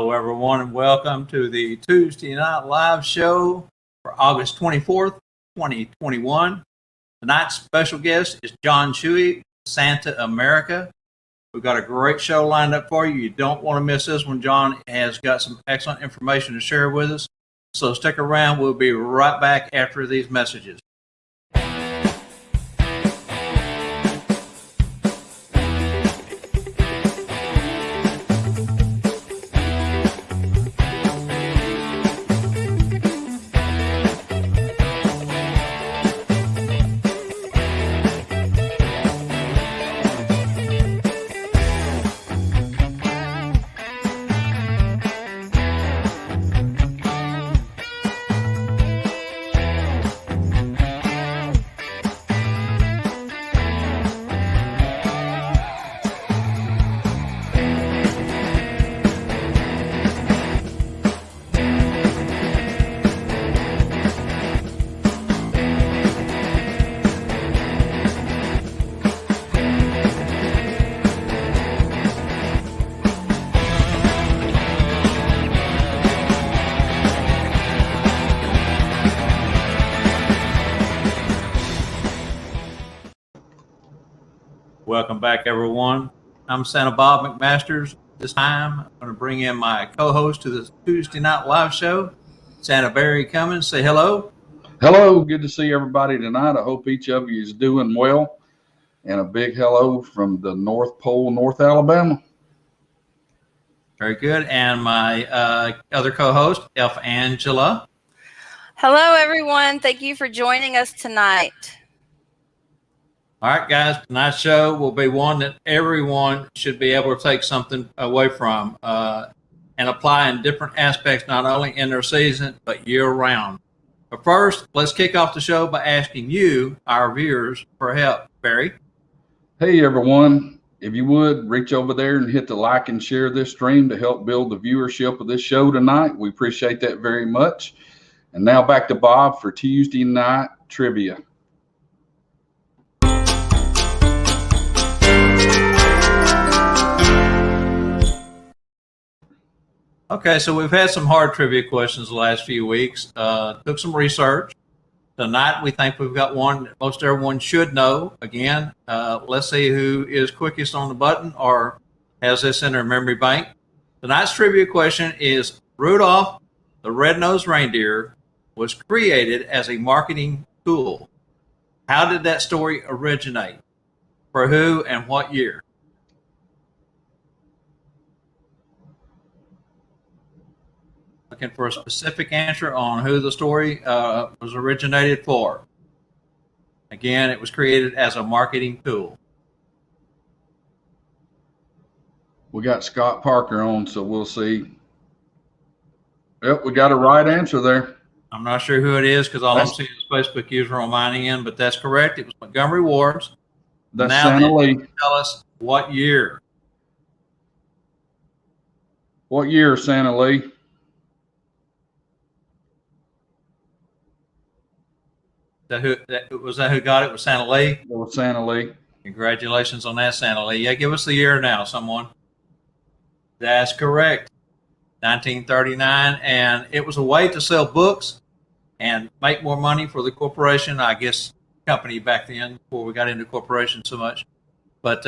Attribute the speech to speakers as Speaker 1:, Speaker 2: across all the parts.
Speaker 1: Hello, everyone, and welcome to the Tuesday Night Live show for August 24th, 2021. Tonight's special guest is John Scheuch, Santa America. We've got a great show lined up for you. You don't want to miss this one. John has got some excellent information to share with us. So stick around. We'll be right back after these messages. Welcome back, everyone. I'm Santa Bob McMasters. This time, I'm going to bring in my co-host to the Tuesday Night Live show, Santa Barry Cummins. Say hello.
Speaker 2: Hello. Good to see everybody tonight. I hope each of you is doing well. And a big hello from the North Pole, North Alabama.
Speaker 1: Very good. And my other co-host, Elf Angela.
Speaker 3: Hello, everyone. Thank you for joining us tonight.
Speaker 1: All right, guys, tonight's show will be one that everyone should be able to take something away from and apply in different aspects, not only in their season, but year-round. But first, let's kick off the show by asking you, our viewers, for help. Barry?
Speaker 2: Hey, everyone. If you would, reach over there and hit the like and share this stream to help build the viewership of this show tonight. We appreciate that very much. And now back to Bob for Tuesday night trivia.
Speaker 1: Okay, so we've had some hard trivia questions the last few weeks. Took some research. Tonight, we think we've got one that most everyone should know. Again, let's see who is quickest on the button or has this in their memory bank. Tonight's trivia question is, Rudolph the Red-Nosed Reindeer was created as a marketing tool. How did that story originate? For who and what year? Looking for a specific answer on who the story was originated for. Again, it was created as a marketing tool.
Speaker 2: We got Scott Parker on, so we'll see. Yep, we got a right answer there.
Speaker 1: I'm not sure who it is because all I'm seeing is Facebook user on mine end, but that's correct. It was Montgomery Ward's.
Speaker 2: That's
Speaker 1: now
Speaker 2: Santa Lee.
Speaker 1: Tell us what year.
Speaker 2: What year, Santa Lee?
Speaker 1: Was that who got it? Was Santa Lee?
Speaker 2: It was Santa Lee.
Speaker 1: Congratulations on that, Santa Lee. Yeah, give us the year now, someone. That's correct. 1939, and it was a way to sell books and make more money for the corporation, I guess, company back then before we got into corporation so much. But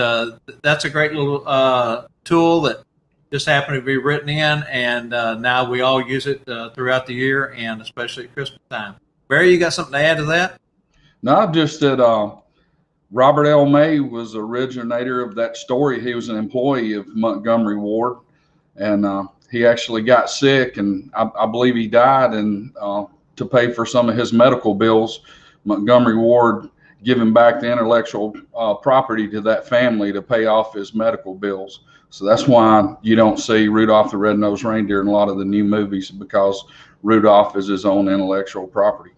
Speaker 1: that's a great little tool that just happened to be written in, and now we all use it throughout the year, and especially at Christmas time. Barry, you got something to add to that?
Speaker 2: No, just that Robert L. May was the originator of that story. He was an employee of Montgomery Ward, and he actually got sick, and I believe he died. And to pay for some of his medical bills, Montgomery Ward giving back the intellectual property to that family to pay off his medical bills. So that's why you don't see Rudolph the Red-Nosed Reindeer in a lot of the new movies, because Rudolph is his own intellectual property.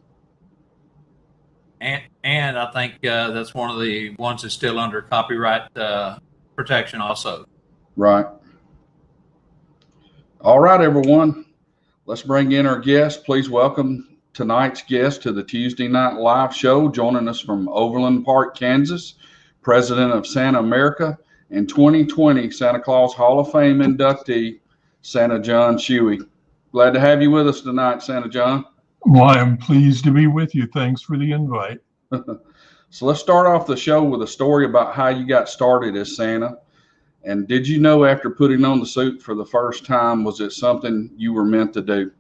Speaker 1: And I think that's one of the ones that's still under copyright protection also.
Speaker 2: Right. All right, everyone. Let's bring in our guest. Please welcome tonight's guest to the Tuesday Night Live show, joining us from Overland Park, Kansas, president of Santa America and 2020 Santa Claus Hall of Fame inductee, Santa John Scheuch. Glad to have you with us tonight, Santa John.
Speaker 4: Well, I am pleased to be with you. Thanks for the invite.
Speaker 2: So let's start off the show with a story about how you got started as Santa. And did you know after putting on the suit for the first time, was it something you were meant to do?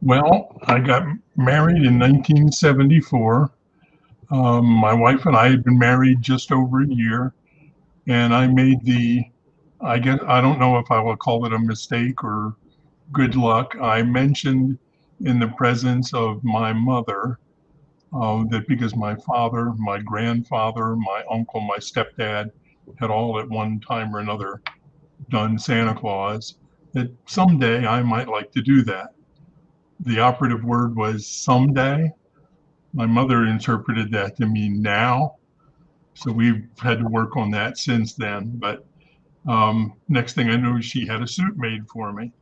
Speaker 4: Well, I got married in 1974. My wife and I had been married just over a year, and I made I don't know if I will call it a mistake or good luck. I mentioned in the presence of my mother that because my father, my grandfather, my uncle, my stepdad had all at one time or another done Santa Claus, that someday I might like to do that. The operative word was someday. My mother interpreted that to mean now. So we've had to work on that since then. But next thing I knew, she had a suit made for me.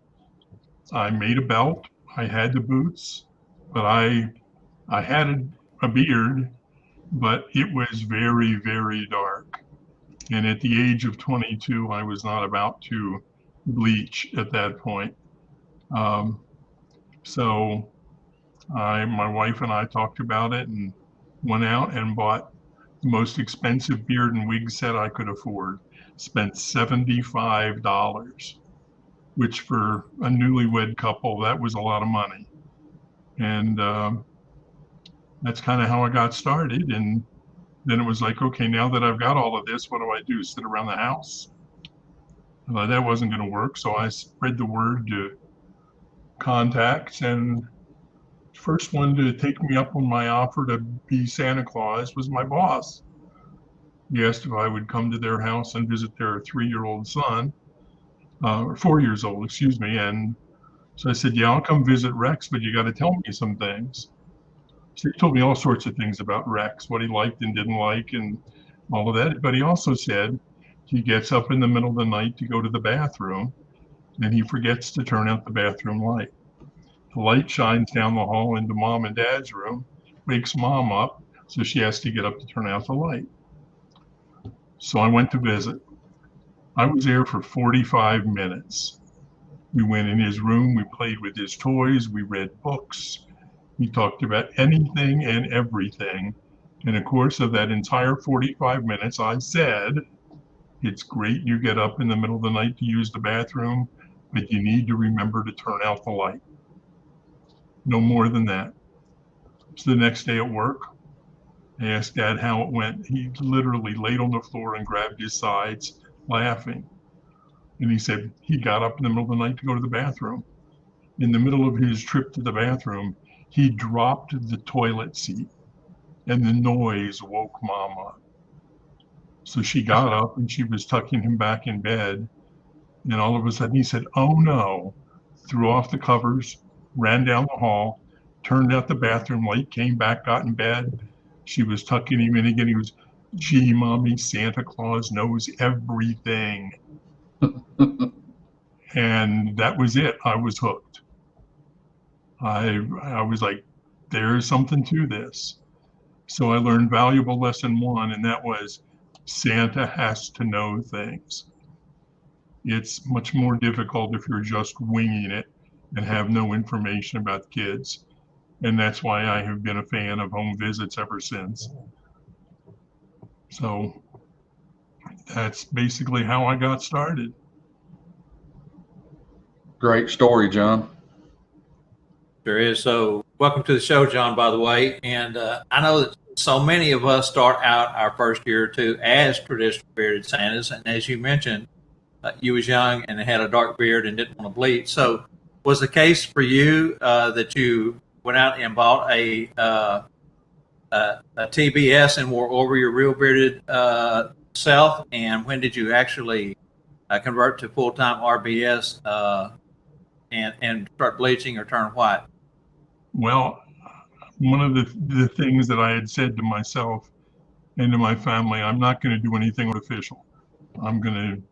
Speaker 4: I made a belt. I had the boots, but I had a beard, but it was very, very dark. And at the age of 22, I was not about to bleach at that point. Um, so my wife and I talked about it and went out and bought the most expensive beard and wig set I could afford. Spent $75, which for a newlywed couple, that was a lot of money. And that's kind of how I got started. And then it was like, okay, now that I've got all of this, what do I do? Sit around the house? That wasn't going to work. So I spread the word to contacts, and first one to take me up on my offer to be Santa Claus was my boss. He asked if I would come to their house and visit their 3-year-old son, or 4 years old, excuse me. And so I said, yeah, I'll come visit Rex, but you got to tell me some things. So he told me all sorts of things about Rex, what he liked and didn't like and all of that. But he also said he gets up in the middle of the night to go to the bathroom and he forgets to turn out the bathroom light. The light shines down the hall into mom and dad's room, wakes mom up, so she has to get up to turn out the light. So I went to visit. I was there for 45 minutes. We went in his room, we played with his toys, we read books, we talked about anything and everything. In the course of that entire 45 minutes, I said, it's great you get up in the middle of the night to use the bathroom, but you need to remember to turn out the light. No more than that. So the next day at work, I asked Dad how it went. He literally laid on the floor and grabbed his sides, laughing. And he said he got up in the middle of the night to go to the bathroom. In the middle of his trip to the bathroom, he dropped the toilet seat and the noise woke Mom up. So she got up and she was tucking him back in bed. And all of a sudden he said, oh no, threw off the covers, ran down the hall, turned out the bathroom light, came back, got in bed. She was tucking him in again. He was, gee, Mommy, Santa Claus knows everything. And that was it. I was hooked. I was like, there's something to this. So I learned valuable lesson one, and that was Santa has to know things. It's much more difficult if you're just winging it and have no information about kids. And that's why I have been a fan of home visits ever since. So that's basically how I got started.
Speaker 2: Great story, John.
Speaker 1: Sure is. So welcome to the show, John, by the way. And I know that so many of us start out our first year or two as traditional bearded Santas. And as you mentioned, you was young and had a dark beard and didn't want to bleach. So was the case for you that you went out and bought a TBS and wore over your real bearded self? And when did you actually convert to full-time RBS and start bleaching or turn white?
Speaker 4: Well, one of the things that I had said to myself and to my family, I'm not going to do anything artificial. I'm going to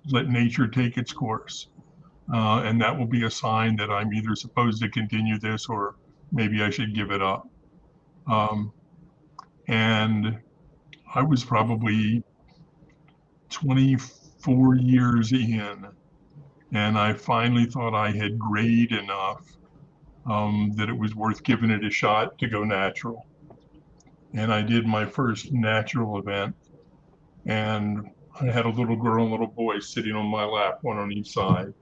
Speaker 4: let nature take its course. And that will be a sign that I'm either supposed to continue this or maybe I should give it up. And I was probably 24 years in, And I finally thought I had grayed enough that it was worth giving it a shot to go natural. And I did my first natural event. And I had a little girl and a little boy sitting on my lap, one on each side.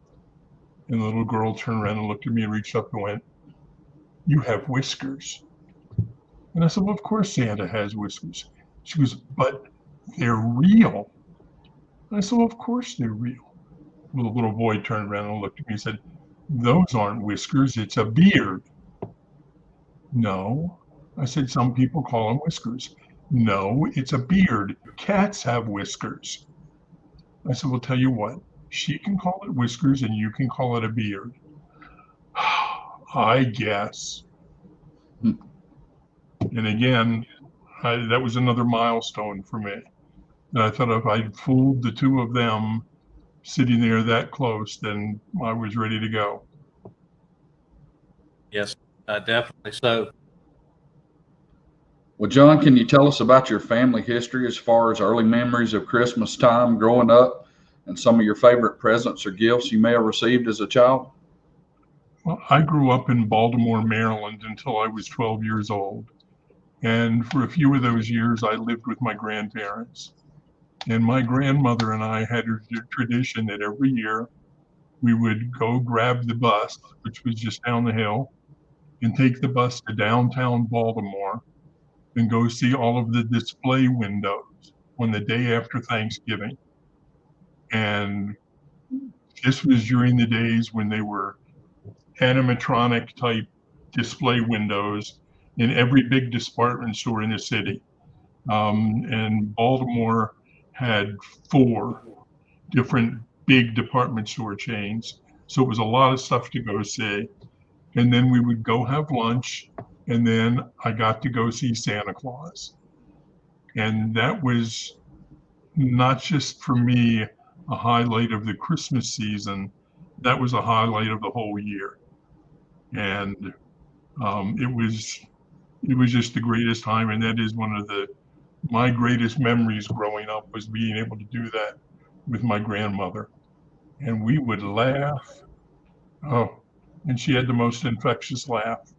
Speaker 4: And the little girl turned around and looked at me and reached up and went, "You have whiskers." And I said, "Well, of course Santa has whiskers." She goes, "But they're real." And I said, "Well, of course they're real." Well, the little boy turned around and looked at me and said, "Those aren't whiskers, it's a beard." "No." I said, "Some people call them whiskers." "No, it's a beard. Cats have whiskers." I said, "Well, tell you what, she can call it whiskers and you can call it a beard." I guess. And again, that was another milestone for me. And I thought if I'd fooled the two of them sitting there that close, then I was ready to go.
Speaker 1: Yes, definitely so.
Speaker 2: Well, John, can you tell us about your family history as far as early memories of Christmas time growing up and some of your favorite presents or gifts you may have received as a child?
Speaker 4: Well, I grew up in Baltimore, Maryland until I was 12 years old. And for a few of those years, I lived with my grandparents. And my grandmother and I had a tradition that every year we would go grab the bus, which was just down the hill, and take the bus to downtown Baltimore and go see all of the display windows on the day after Thanksgiving. And this was during the days when they were animatronic type display windows in every big department store in the city. And Baltimore had 4 different big department store chains. So it was a lot of stuff to go see. And then we would go have lunch, and then I got to go see Santa Claus. And that was not just for me a highlight of the Christmas season, that was a highlight of the whole year. And it was just the greatest time. And that is one of my greatest memories growing up, was being able to do that with my grandmother. And we would laugh. Oh, and she had the most infectious laugh.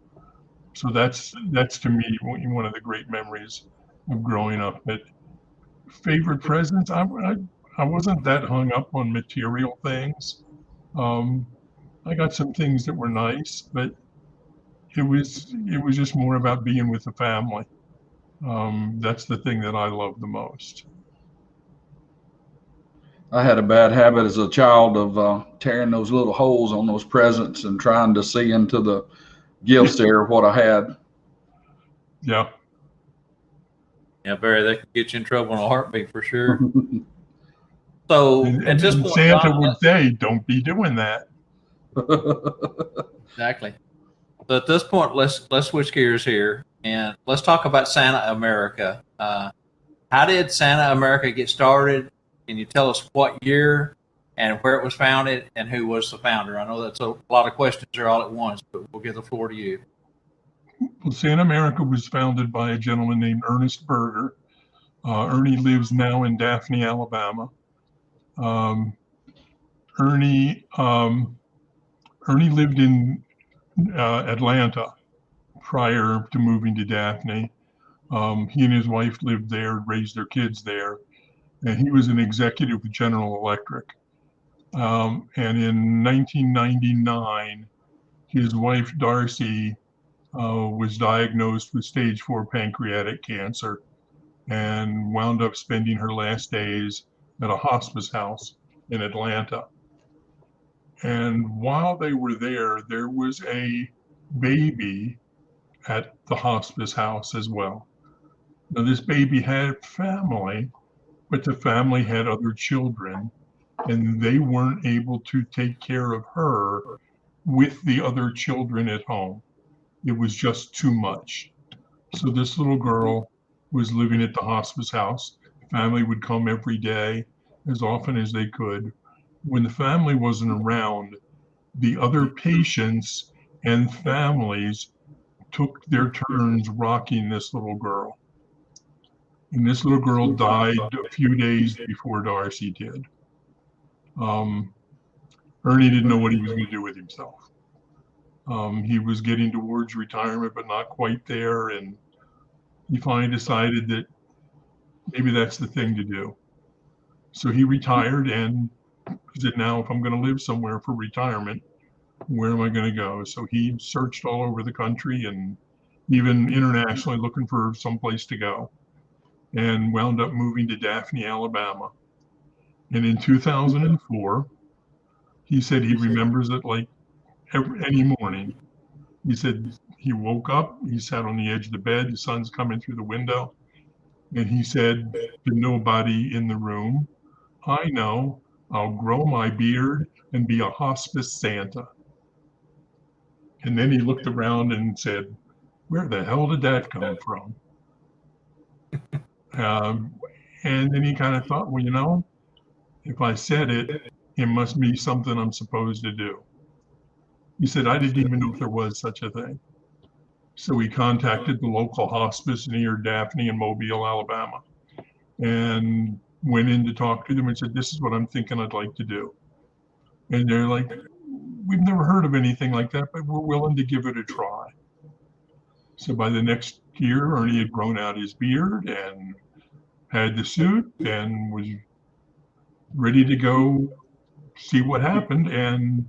Speaker 4: So that's to me one of the great memories of growing up. But favorite presents, I wasn't that hung up on material things. Um, I got some things that were nice, but it was just more about being with the family. That's the thing that I love the most.
Speaker 2: I had a bad habit as a child of tearing those little holes on those presents and trying to see into the gifts there what I had.
Speaker 4: Yeah.
Speaker 1: Yeah, Barry, that could get you in trouble in a heartbeat for sure. So at this
Speaker 4: And
Speaker 1: point,
Speaker 4: Santa
Speaker 1: John,
Speaker 4: would say, "Don't be doing that."
Speaker 1: exactly. So at this point, let's switch gears here and let's talk about Santa America. How did Santa America get started? Can you tell us what year and where it was founded and who was the founder? I know that's a lot of questions there all at once, but we'll give the floor to you.
Speaker 4: Well, Santa America was founded by a gentleman named Ernest Berger. Ernie lives now in Daphne, Alabama. Um, Ernie Ernie lived in Atlanta prior to moving to Daphne. He and his wife lived there, raised their kids there, and he was an executive with General Electric. And in 1999, his wife Darcy was diagnosed with stage 4 pancreatic cancer and wound up spending her last days at a hospice house in Atlanta. And while they were there, there was a baby at the hospice house as well. Now, this baby had family, but the family had other children, and they weren't able to take care of her with the other children at home. It was just too much. So this little girl was living at the hospice house. The family would come every day as often as they could. When the family wasn't around, the other patients and families took their turns rocking this little girl. And this little girl died a few days before Darcy did. Um, Ernie didn't know what he was going to do with himself. He was getting towards retirement, but not quite there. And he finally decided that maybe that's the thing to do. So he retired and he said, now, if I'm going to live somewhere for retirement, where am I going to go? So he searched all over the country and even internationally looking for some place to go, and wound up moving to Daphne, Alabama. And in 2004, he said he remembers it like any morning. He said he woke up, he sat on the edge of the bed, the sun's coming through the window, and he said to nobody in the room, I know I'll grow my beard and be a hospice Santa. And then he looked around and said, where the hell did that come from? And then he kind of thought, well, you know, if I said it, it must be something I'm supposed to do. He said, I didn't even know if there was such a thing. So he contacted the local hospice near Daphne in Mobile, Alabama, and went in to talk to them and said, this is what I'm thinking I'd like to do. And they're like, we've never heard of anything like that, but we're willing to give it a try. So by the next year, Ernie had grown out his beard and had the suit and was ready to go see what happened. And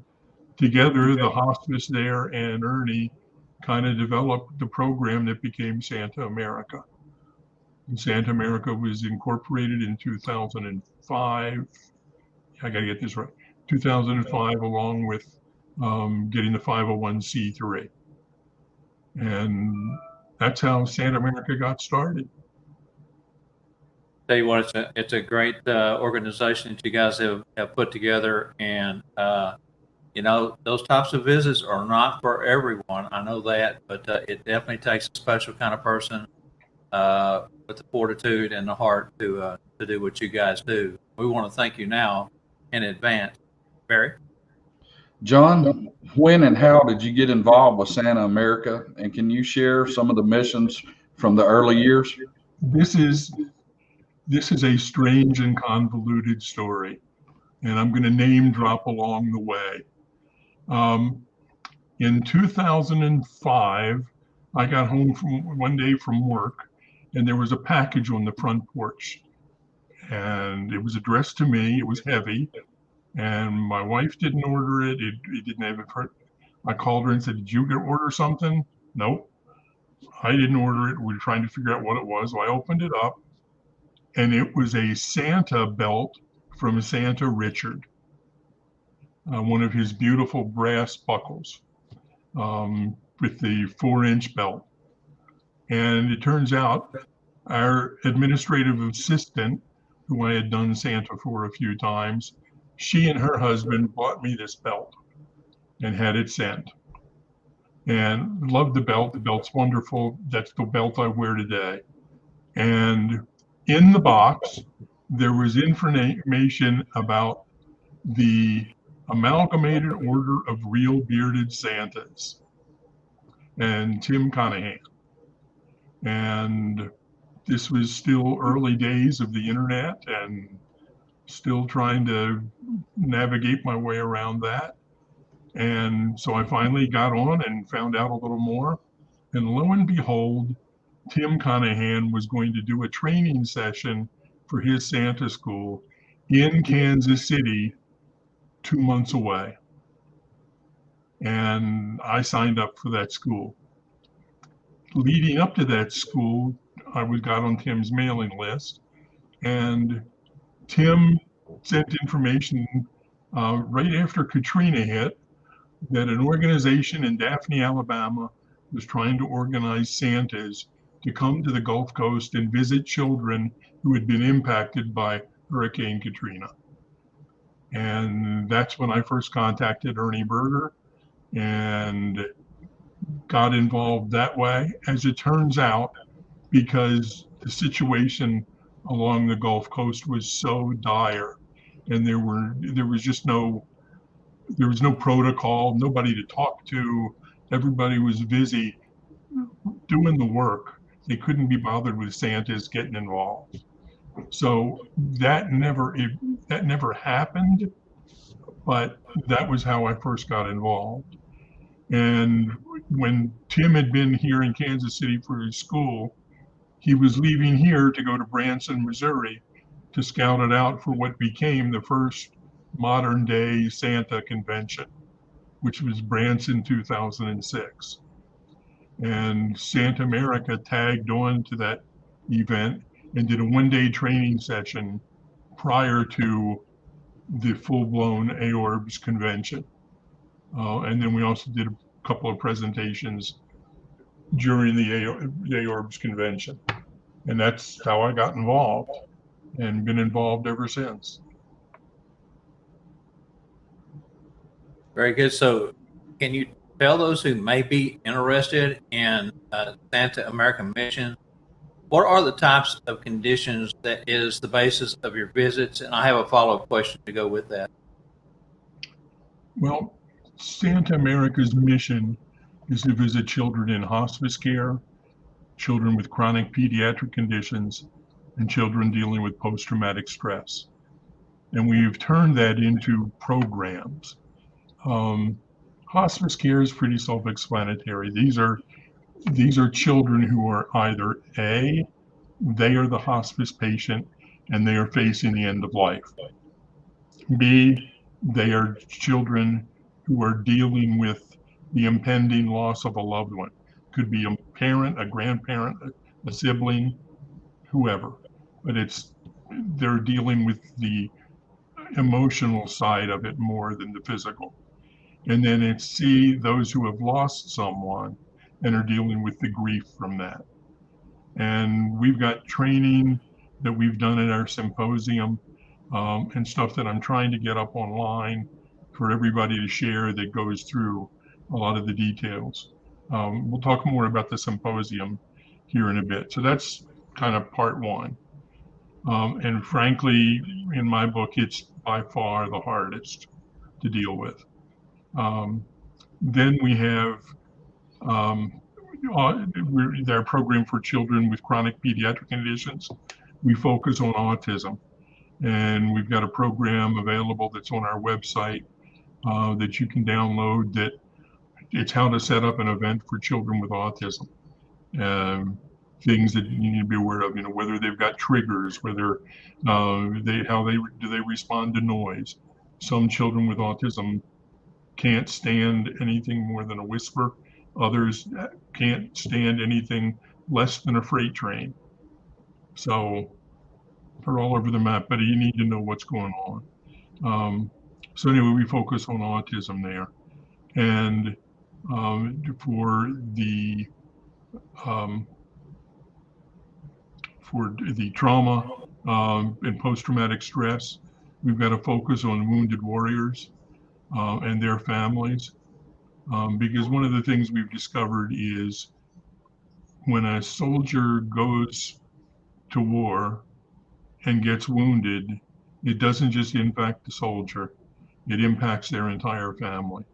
Speaker 4: together, the hospice there and Ernie kind of developed the program that became Santa America. And Santa America was incorporated in 2005. I got to get this right. 2005, along with getting the 501c3. And that's how Santa America got started.
Speaker 1: Tell you what, it's a great organization that you guys have put together, and you know, those types of visits are not for everyone. I know that, but it definitely takes a special kind of person with the fortitude and the heart to do what you guys do. We want to thank you now in advance. Barry?
Speaker 2: John, when and how did you get involved with Santa America? And can you share some of the missions from the early years?
Speaker 4: This is a strange and convoluted story, and I'm going to name drop along the way. In 2005, I got home from one day from work, and there was a package on the front porch, and it was addressed to me. It was heavy, and my wife didn't order it. It didn't have it. I called her and said, "Did you order something?" Nope, I didn't order it. We were trying to figure out what it was. So I opened it up, and it was a Santa belt from Santa Richard, one of his beautiful brass buckles with the 4-inch belt. And it turns out our administrative assistant, who I had done Santa for a few times, she and her husband bought me this belt and had it sent. And loved the belt. The belt's wonderful. That's the belt I wear today. And in the box, there was information about the Amalgamated Order of Real Bearded Santas and Tim Conahan. And this was still early days of the internet and still trying to navigate my way around that. And so I finally got on and found out a little more. And lo and behold, Tim Conahan was going to do a training session for his Santa school in Kansas City 2 months away. And I signed up for that school. Leading up to that school, I got on Tim's mailing list, and Tim sent information right after Katrina hit that an organization in Daphne, Alabama was trying to organize Santas to come to the Gulf Coast and visit children who had been impacted by Hurricane Katrina. And that's when I first contacted Ernie Berger and got involved that way. As it turns out, because the situation along the Gulf Coast was so dire, and there was no protocol, nobody to talk to. Everybody was busy doing the work. They couldn't be bothered with Santas getting involved. So that never happened. but that was how I first got involved. And when Tim had been here in Kansas City for his school, he was leaving here to go to Branson, Missouri to scout it out for what became the first modern day Santa convention, which was Branson 2006. And Santa America tagged on to that event and did a 1-day training session prior to the full-blown AORBS convention. And then we also did a couple of presentations during the AORBS convention. And that's how I got involved and been involved ever since.
Speaker 1: Very good. So, can you tell those who may be interested in Santa American Mission, what are the types of conditions that is the basis of your visits? And I have a follow-up question to go with that.
Speaker 4: Well, Santa America's mission is to visit children in hospice care, children with chronic pediatric conditions, and children dealing with post-traumatic stress. And we've turned that into programs. Hospice care is pretty self-explanatory. These are children who are either A, they are the hospice patient and they are facing the end of life. B, they are children who are dealing with the impending loss of a loved one. Could be a parent, a grandparent, a sibling, whoever. But they're dealing with the emotional side of it more than the physical. And then it's C, those who have lost someone and are dealing with the grief from that. And we've got training that we've done at our symposium and stuff that I'm trying to get up online for everybody to share that goes through a lot of the details. We'll talk more about the symposium here in a bit. So that's kind of part one. And frankly, in my book, it's by far the hardest to deal with. Then we have their program for children with chronic pediatric conditions. We focus on autism. And we've got a program available that's on our website that you can download that it's how to set up an event for children with autism. Things that you need to be aware of, whether they've got triggers, whether do they respond to noise. Some children with autism can't stand anything more than a whisper. Others can't stand anything less than a freight train. So they're all over the map, but you need to know what's going on. So anyway, we focus on autism there. And for the trauma and post-traumatic stress, we've got to focus on wounded warriors and their families. Because one of the things we've discovered is when a soldier goes to war and gets wounded, it doesn't just impact the soldier, it impacts their entire family.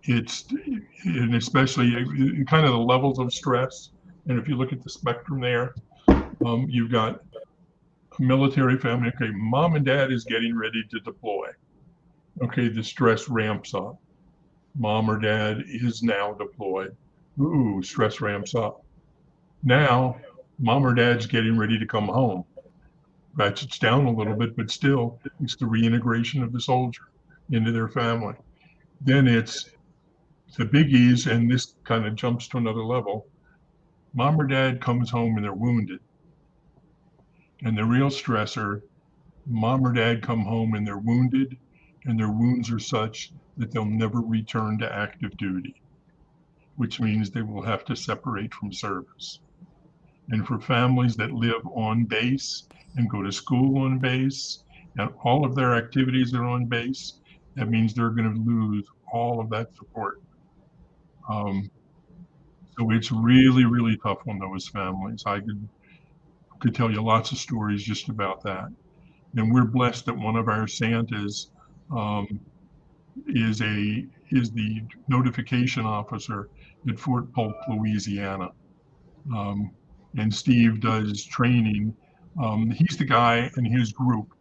Speaker 4: And especially kind of the levels of stress. And if you look at the spectrum there, you've got a military family. Okay, mom and dad is getting ready to deploy. Okay, the stress ramps up. Mom or dad is now deployed. Ooh, stress ramps up. Now, mom or dad's getting ready to come home. Ratchets down a little bit, but still, it's the reintegration of the soldier into their family. Then it's the biggies, and this kind of jumps to another level. Mom or dad comes home and they're wounded. And the real stressor, mom or dad come home and they're wounded, and their wounds are such that they'll never return to active duty, which means they will have to separate from service. And for families that live on base and go to school on base, and all of their activities are on base, that means they're going to lose all of that support. So it's really, really tough on those families. I could tell you lots of stories just about that. And we're blessed that one of our Santas is the notification officer at Fort Polk, Louisiana. And Steve does training. He's the guy in his group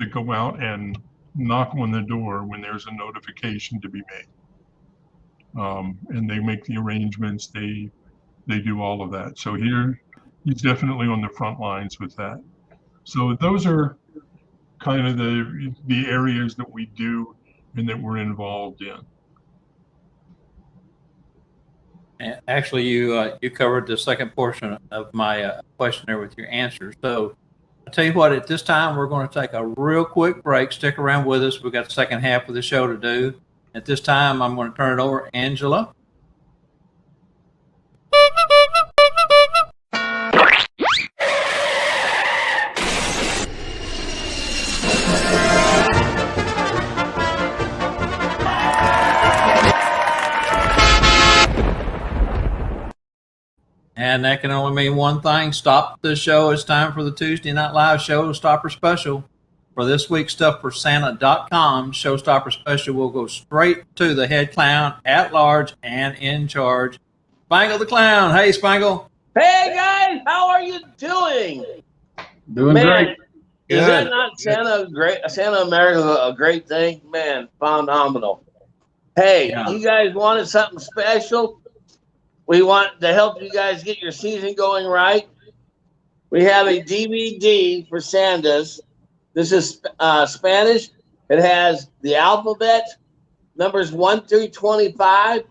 Speaker 4: that go out and knock on the door when there's a notification to be made. And they make the arrangements, they do all of that. So he's definitely on the front lines with that. So those are kind of the areas that we do and that we're involved in.
Speaker 1: And actually, you covered the second portion of my question there with your answer. So I'll tell you what, at this time, we're going to take a real quick break. Stick around with us. We've got the second half of the show to do. At this time, I'm going to turn it over to Angela. And that can only mean one thing. Stop the show. It's time for the Tuesday Night Live Showstopper Special. For this week's StuffForSanta.com Showstopper Special, will go straight to the head clown, at large, and in charge, Spangle the Clown. Hey, Spangle.
Speaker 5: Hey, guys. How are you doing?
Speaker 2: Doing
Speaker 5: Man,
Speaker 2: great.
Speaker 5: is
Speaker 1: Good.
Speaker 5: that not Santa America a great thing? Man, phenomenal. Hey,
Speaker 1: Yeah.
Speaker 5: You guys wanted something special? We want to help you guys get your season going right. We have a DVD for Santas. This is Spanish. It has the alphabet, numbers 1 through 25.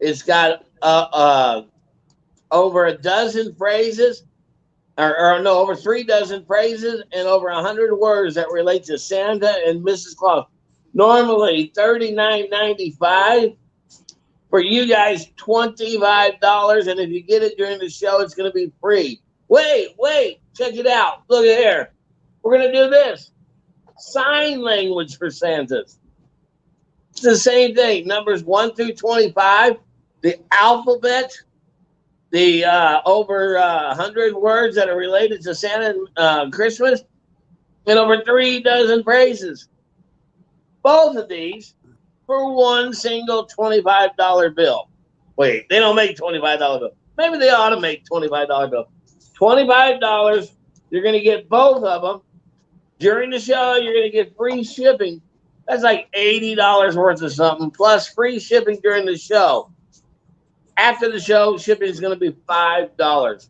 Speaker 5: It's got over a dozen phrases, over 3 dozen phrases, and over 100 words that relate to Santa and Mrs. Claus. Normally $39.95. For you guys, $25, and if you get it during the show, it's going to be free. Wait, check it out. Look at here. We're going to do this. Sign language for Santas. It's the same thing. Numbers 1 through 25, the alphabet, the over 100 words that are related to Santa and Christmas, and over 3 dozen phrases. Both of these for one single $25 bill. Wait, they don't make $25 bill. Maybe they ought to make $25 bill. $25, you're going to get both of them. During the show, you're going to get free shipping. That's like $80 worth of something, plus free shipping during the show. After the show, shipping is going to be $5.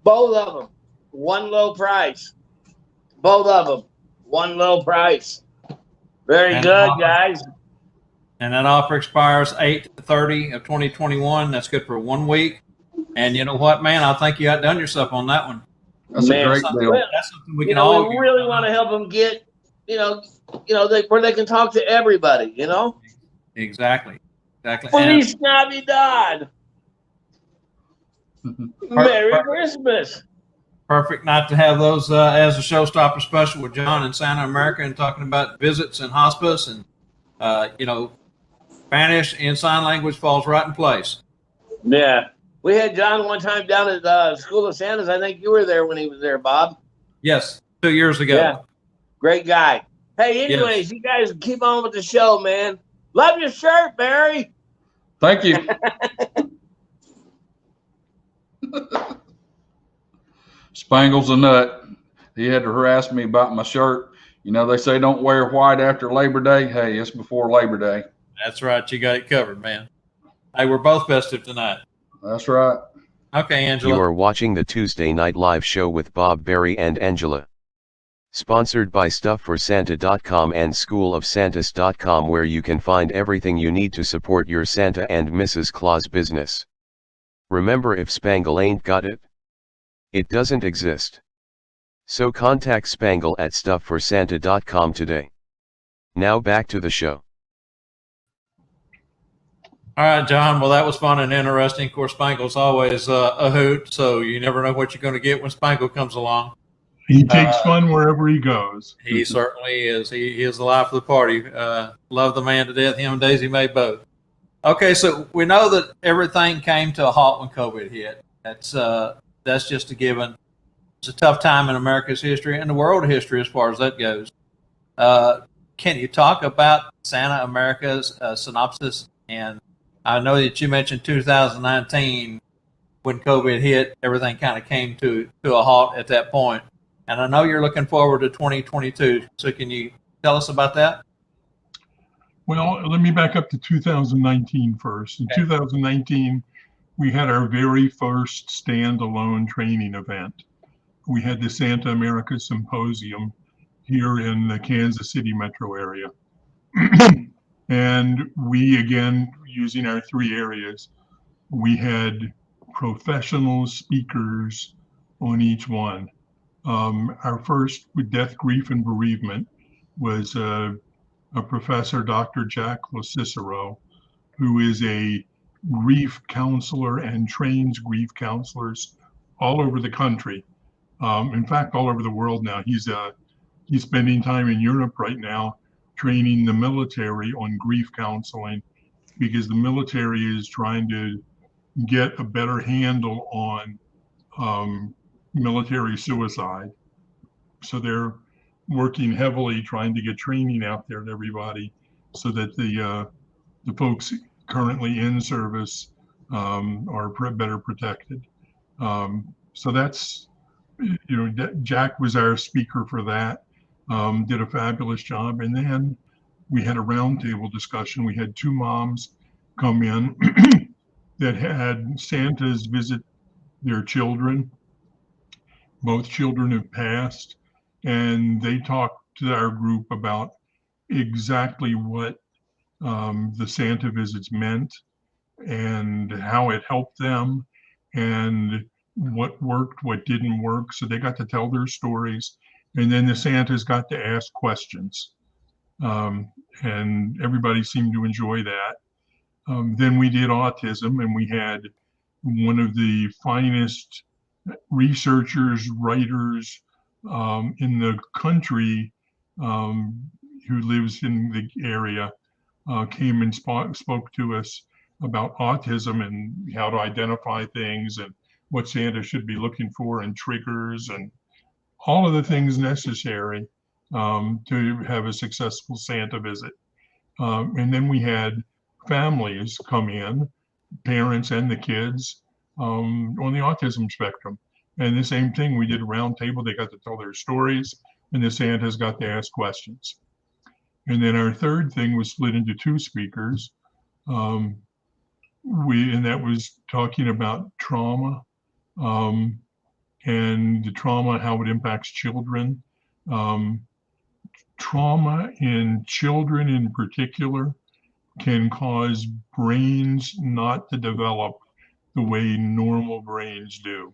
Speaker 5: Both of them, one low price. Both of them, one low price. Very good, guys.
Speaker 1: And that offer expires 8/30 of 2021. That's good for 1 week. And you know what, man? I think you outdone yourself on that one.
Speaker 2: That's a great deal.
Speaker 1: That's something we can all.
Speaker 5: We really want to help them get, where they can talk to everybody.
Speaker 1: Exactly.
Speaker 5: Feliz Navidad. Merry Christmas.
Speaker 1: Perfect night to have those as a showstopper special with John in Santa America and talking about visits and hospice and Spanish and sign language falls right in place.
Speaker 5: Yeah. We had John one time down at School of Santas. I think you were there when he was there, Bob.
Speaker 1: Yes, 2 years ago.
Speaker 5: Yeah. Great guy. Hey, anyways, You guys keep on with the show, man. Love your shirt, Barry.
Speaker 2: Thank you. Spangle's a nut. He had to harass me about my shirt. They say don't wear white after Labor Day. Hey, it's before Labor Day.
Speaker 1: That's right. You got it covered, man. Hey, we're both festive tonight.
Speaker 2: That's right.
Speaker 1: Okay, Angela.
Speaker 6: You are watching the Tuesday Night Live show with Bob, Barry, and Angela. Sponsored by StuffForSanta.com and SchoolOfSantas.com, where you can find everything you need to support your Santa and Mrs. Claus business. Remember, if Spangle ain't got it, it doesn't exist. So contact Spangle at StuffForSanta.com today. Now back to the show.
Speaker 1: All right, John. Well, that was fun and interesting. Of course, Spangle's always a hoot, so you never know what you're going to get when Spangle comes along.
Speaker 4: He takes fun wherever he goes.
Speaker 1: He certainly is. He is the life of the party. Love the man to death. Him and Daisy May both. Okay, so we know that everything came to a halt when COVID hit. That's just a given. It's a tough time in America's history and the world history as far as that goes. Can you talk about Santa America's synopsis? And I know that you mentioned 2019 when COVID hit, everything kind of came to a halt at that point. And I know you're looking forward to 2022. So can you tell us about that?
Speaker 4: Well, let me back up to 2019 first. In 2019, we had our very first standalone training event. We had the Santa America Symposium here in the Kansas City metro area. And we, again, using our three areas, we had professional speakers on each one. Our first with death, grief, and bereavement was a professor, Dr. Jack Cicero, who is a grief counselor and trains grief counselors all over the country. In fact, all over the world now. He's spending time in Europe right now training the military on grief counseling, because the military is trying to get a better handle on military suicide. So they're working heavily trying to get training out there to everybody so that the folks currently in service are better protected. So that's, Jack was our speaker for that, did a fabulous job. And then we had a roundtable discussion. We had two moms come in that had Santas visit their children. Both children have passed, and they talked to our group about exactly what the Santa visits meant and how it helped them and what worked, what didn't work. So they got to tell their stories, and then the Santas got to ask questions, and everybody seemed to enjoy that. Then we did autism, and we had one of the finest researchers, writers in the country who lives in the area came and spoke to us about autism and how to identify things and what Santa should be looking for and triggers and all of the things necessary to have a successful Santa visit. And then we had families come in, parents and the kids on the autism spectrum. And the same thing, we did a round table. They got to tell their stories, and the Santas got to ask questions. And then our third thing was split into two speakers. And that was talking about trauma and the trauma, how it impacts children. Trauma in children in particular can cause brains not to develop the way normal brains do.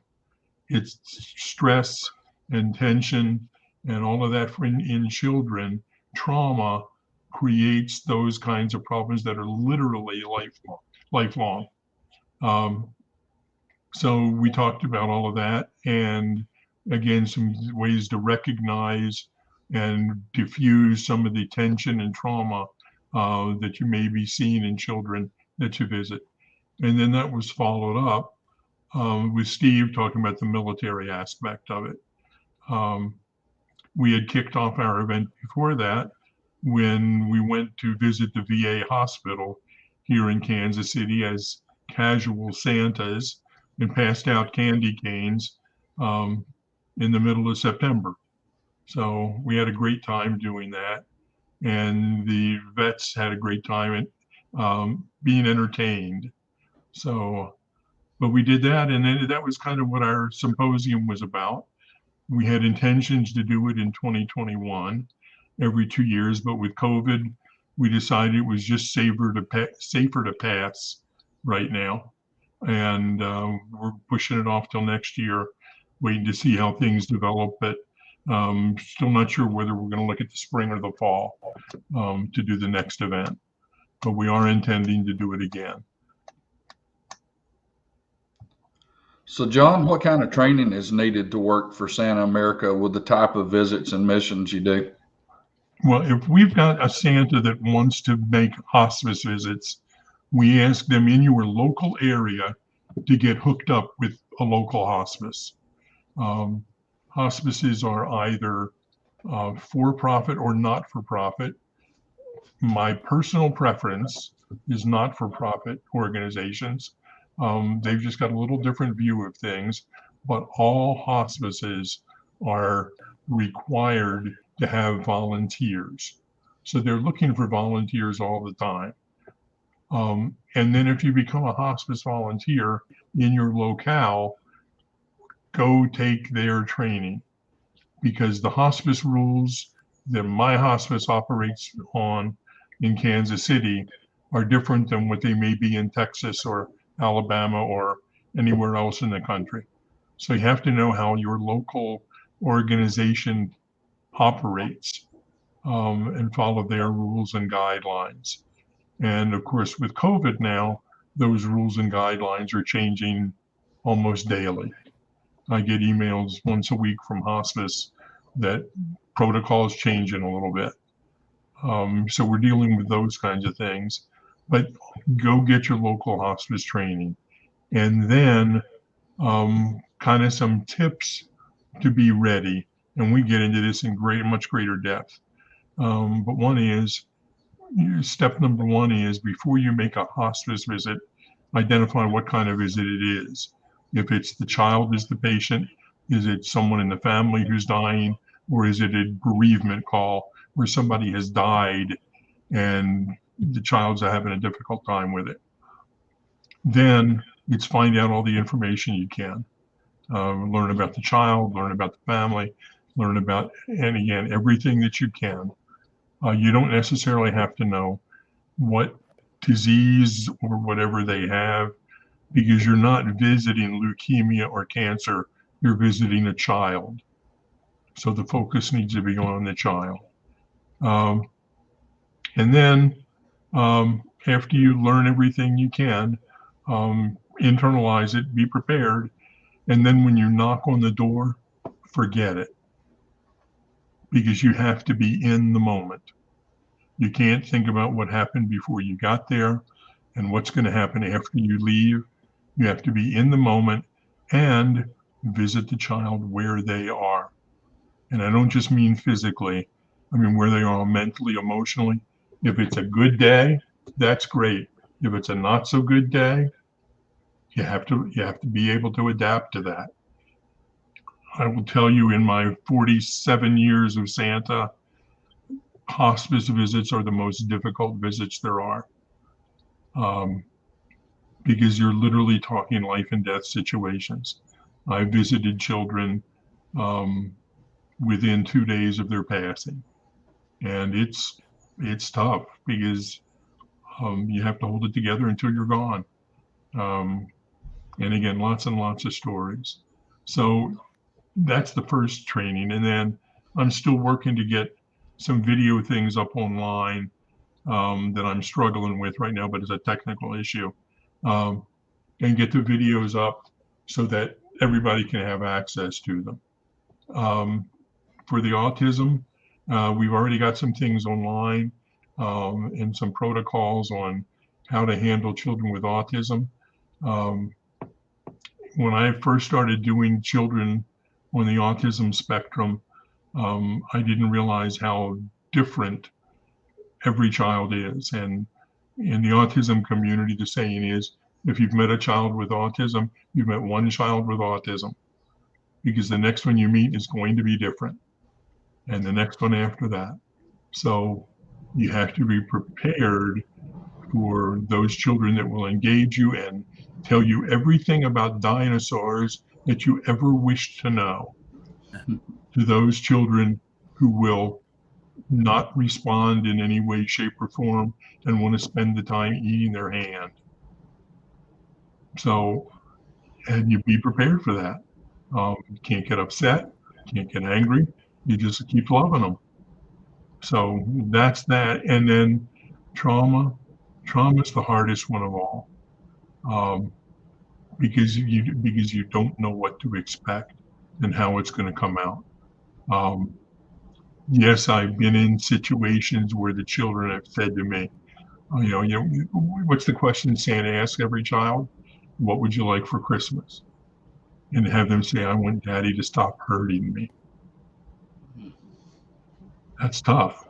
Speaker 4: It's stress and tension and all of that in children. Trauma creates those kinds of problems that are literally lifelong. So we talked about all of that, and again, some ways to recognize and diffuse some of the tension and trauma that you may be seeing in children that you visit. And then that was followed up with Steve talking about the military aspect of it. We had kicked off our event before that when we went to visit the VA hospital here in Kansas City as casual Santas and passed out candy canes in the middle of September. So we had a great time doing that. And the vets had a great time at being entertained. So, but we did that, and then that was kind of what our symposium was about. We had intentions to do it in 2021, every 2 years, but with COVID, we decided it was just safer to pass right now. And we're pushing it off till next year, waiting to see how things develop, but still not sure whether we're going to look at the spring or the fall to do the next event, but we are intending to do it again.
Speaker 2: So, John, what kind of training is needed to work for Santa America with the type of visits and missions you do?
Speaker 4: Well, if we've got a Santa that wants to make hospice visits, we ask them in your local area to get hooked up with a local hospice. Hospices are either for-profit or not-for-profit. My personal preference is not-for-profit organizations. They've just got a little different view of things, but all hospices are required to have volunteers. So they're looking for volunteers all the time. And then if you become a hospice volunteer in your locale, go take their training, because the hospice rules that my hospice operates on in Kansas City are different than what they may be in Texas or Alabama or anywhere else in the country. So you have to know how your local organization operates, and follow their rules and guidelines. And of course, with COVID now, those rules and guidelines are changing almost daily. I get emails once a week from hospice that protocols changing a little bit. So we're dealing with those kinds of things. But go get your local hospice training. And then kind of some tips to be ready. And we get into this in much greater depth. But step number one is, before you make a hospice visit, identify what kind of visit it is. If it's the child is the patient, is it someone in the family who's dying, or is it a bereavement call where somebody has died and the child's having a difficult time with it? Then it's find out all the information you can. Learn about the child, learn about the family, learn about, and again, everything that you can. You don't necessarily have to know what disease or whatever they have, because you're not visiting leukemia or cancer, you're visiting a child. So the focus needs to be on the child. And then after you learn everything you can, internalize it, be prepared. And then when you knock on the door, forget it, because you have to be in the moment. You can't think about what happened before you got there and what's going to happen after you leave. You have to be in the moment and visit the child where they are. And I don't just mean physically, I mean where they are mentally, emotionally. If it's a good day, that's great. If it's a not so good day, you have to be able to adapt to that. I will tell you, in my 47 years of Santa, hospice visits are the most difficult visits there are, because you're literally talking life and death situations. I visited children within 2 days of their passing, and it's tough, because you have to hold it together until you're gone. And again, lots and lots of stories. So that's the first training. And then I'm still working to get some video things up online that I'm struggling with right now, but it's a technical issue, and get the videos up so that everybody can have access to them. For the autism, we've already got some things online, and some protocols on how to handle children with autism. When I first started doing children on the autism spectrum, I didn't realize how different every child is. And in the autism community, the saying is, if you've met a child with autism, you've met one child with autism, because the next one you meet is going to be different, and the next one after that. So you have to be prepared for those children that will engage you and tell you everything about dinosaurs that you ever wish to know, to those children who will not respond in any way, shape, or form and want to spend the time eating their hand. So, and you be prepared for that. You can't get upset, can't get angry. You just keep loving them. So that's that. And then trauma is the hardest one of all, because you don't know what to expect and how it's going to come out. Yes, I've been in situations where the children have said to me, what's the question Santa asks every child? What would you like for Christmas? And have them say, I want Daddy to stop hurting me. That's tough.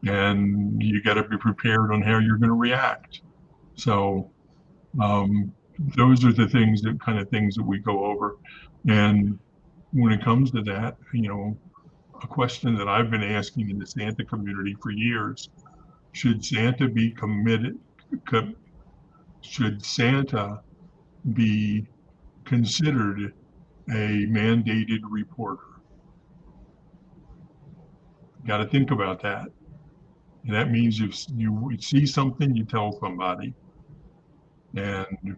Speaker 4: And you got to be prepared on how you're going to react. So those are the things that we go over. And when it comes to that, a question that I've been asking in the Santa community for years, should Santa be committed, should Santa be considered a mandated reporter? Got to think about that. And that means if you see something, you tell somebody, and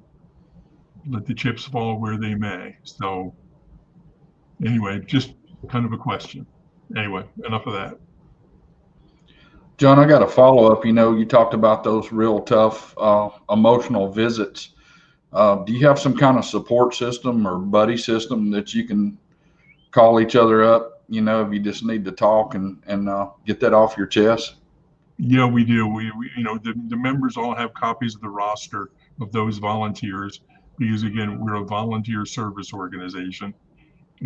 Speaker 4: let the chips fall where they may. So anyway, just kind of a question. Anyway, enough of that.
Speaker 2: John, I got a follow up. You talked about those real tough emotional visits. Do you have some kind of support system or buddy system that you can call each other up, if you just need to talk and get that off your chest?
Speaker 4: Yeah, we do. We the members all have copies of the roster of those volunteers because, again, we're a volunteer service organization.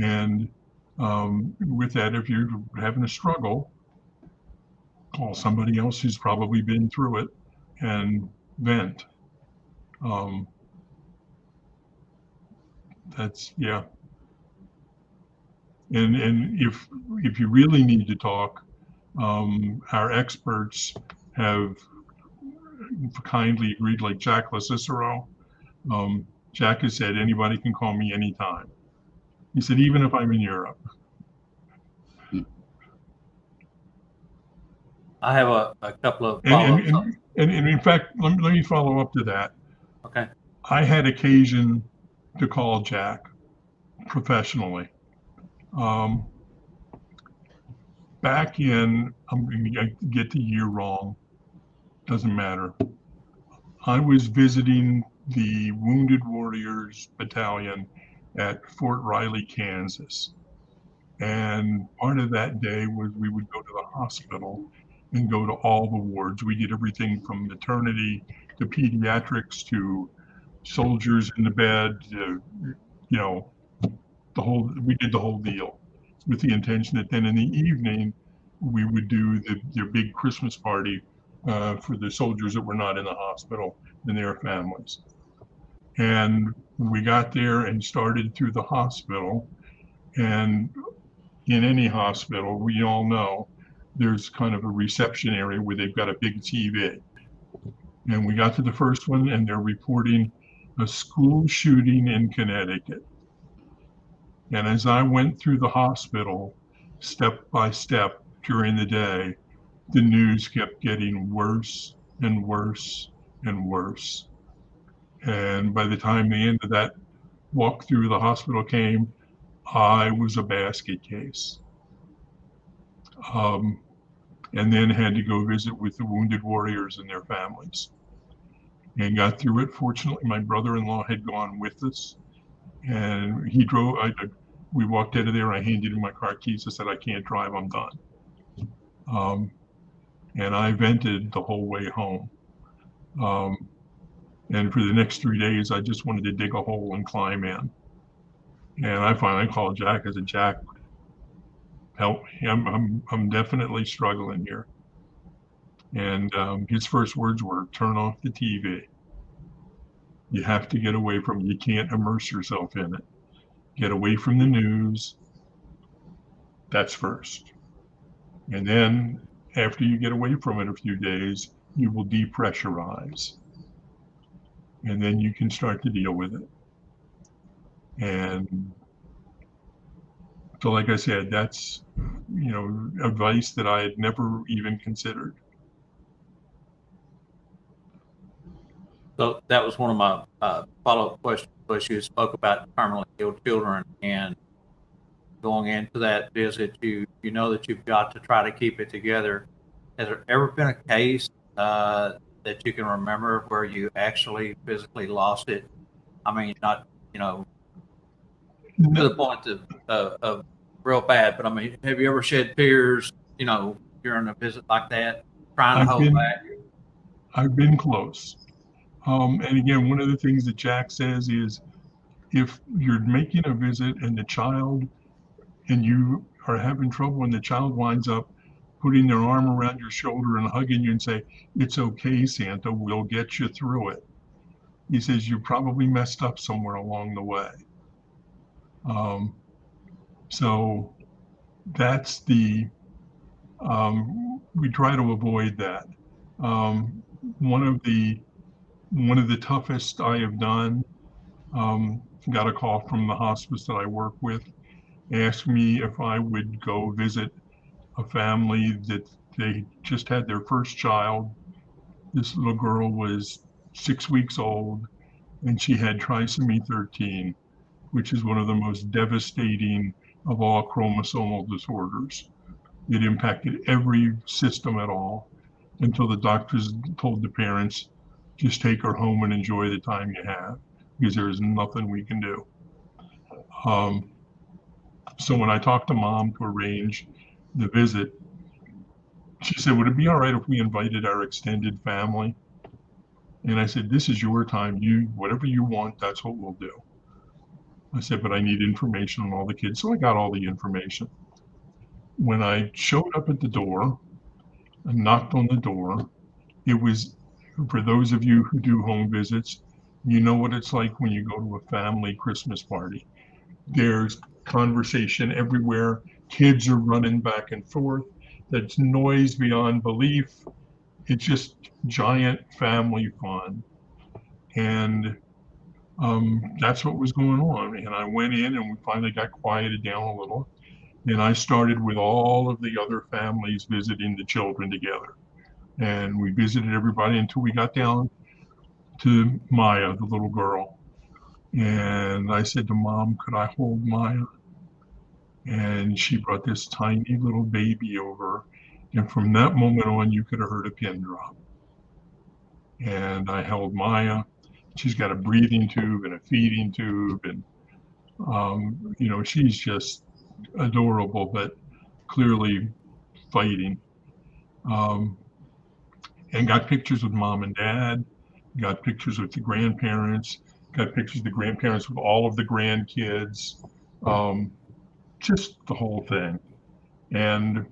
Speaker 4: And with that, if you're having a struggle, call somebody else who's probably been through it and vent. Yeah. And if you really need to talk, our experts have kindly agreed, like Jack Cicero. Jack has said, anybody can call me anytime. He said, even if I'm in Europe.
Speaker 1: I have a couple of follow-ups.
Speaker 4: And in fact, let me follow up to that.
Speaker 1: Okay.
Speaker 4: I had occasion to call Jack professionally. Back in, I'm going to get the year wrong, doesn't matter. I was visiting the Wounded Warriors Battalion at Fort Riley, Kansas. And part of that day was we would go to the hospital and go to all the wards. We did everything from maternity to pediatrics to soldiers in the bed, to, we did the whole deal, with the intention that then in the evening we would do their big Christmas party for the soldiers that were not in the hospital and their families. And we got there and started through the hospital. And in any hospital, we all know there's kind of a reception area where they've got a big TV. And we got to the first one, and they're reporting a school shooting in Connecticut. And as I went through the hospital, step by step during the day, the news kept getting worse and worse and worse. And by the time the end of that walk through the hospital came, I was a basket case. And then had to go visit with the wounded warriors and their families. And got through it. Fortunately, my brother-in-law had gone with us. And he drove. We walked out of there, and I handed him my car keys. I said, I can't drive, I'm done. And I vented the whole way home. And for the next 3 days, I just wanted to dig a hole and climb in. And I finally called Jack. I said, Jack, help me. I'm definitely struggling here. And his first words were, turn off the TV. You have to get away from it. You can't immerse yourself in it. Get away from the news. That's first. And then after you get away from it a few days, you will depressurize. And then you can start to deal with it. And so, like I said, that's, advice that I had never even considered.
Speaker 1: So that was one of my follow-up questions, was you spoke about terminally ill children, and going into that visit, you know that you've got to try to keep it together. Has there ever been a case that you can remember where you actually physically lost it? I mean, not, to the point of real bad, but I mean, have you ever shed tears, during a visit like that, trying to hold back?
Speaker 4: I've been close. And again, one of the things that Jack says is, if you're making a visit and the child, and you are having trouble, and the child winds up putting their arm around your shoulder and hugging you and say, it's okay, Santa, we'll get you through it. He says, you probably messed up somewhere along the way. So that's we try to avoid that. Um, one of the toughest I have done, got a call from the hospice that I work with, asked me if I would go visit a family that they just had their first child. This little girl was 6 weeks old and she had trisomy 13, which is one of the most devastating of all chromosomal disorders. It impacted every system at all until the doctors told the parents, just take her home and enjoy the time you have because there is nothing we can do. Um, so when I talked to mom to arrange the visit, she said, would it be all right if we invited our extended family? And I said, this is your time. Whatever you want, that's what we'll do. I said, but I need information on all the kids. So I got all the information. When I showed up at the door and knocked on the door, it was, for those of you who do home visits, you know what it's like when you go to a family Christmas party. There's conversation everywhere. Kids are running back and forth. There's noise beyond belief. It's just giant family fun. And that's what was going on. And I went in and we finally got quieted down a little. And I started with all of the other families visiting the children together. And we visited everybody until we got down to Maya, the little girl. And I said to mom, could I hold Maya? And she brought this tiny little baby over. And from that moment on, you could have heard a pin drop. And I held Maya. She's got a breathing tube and a feeding tube. And, she's just adorable, but clearly fighting. Um, and got pictures with mom and dad, got pictures with the grandparents, got pictures of the grandparents with all of the grandkids, just the whole thing. And